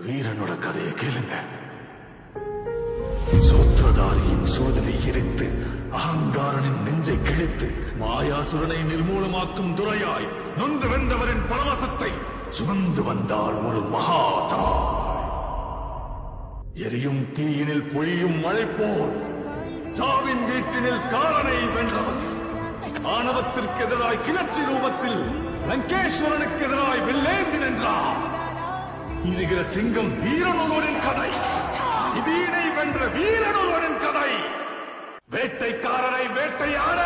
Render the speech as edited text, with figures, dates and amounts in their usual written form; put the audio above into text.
வீரனோட கதையை கேளுங்க. சூத்திரதாரியின் சோதனை எரித்து அகங்காரனின் நெஞ்சை கிழித்து மாயாசுரனை நிர்மூலமாக்கும் துறையாய் நொந்து வென்றவரின் பரவசத்தை சுமந்து வந்தாள் ஒரு மகாதாய். எரியும் தீயினில் பொழியும் மழை போல் சாவின் வீட்டினில் காலனை வென்றவர். ஆணவத்திற்கு எதிராய் கிளர்ச்சி ரூபத்தில் லங்கேஸ்வரனுக்கு எதிராய் வெள்ளேந்தி நின்றார். இருக்கிற சிங்கம் வீரனொருவனின் கதை. வீணை வென்ற வீரனொருவனின் கதை. வேட்டைக்காரரை வேட்டையாட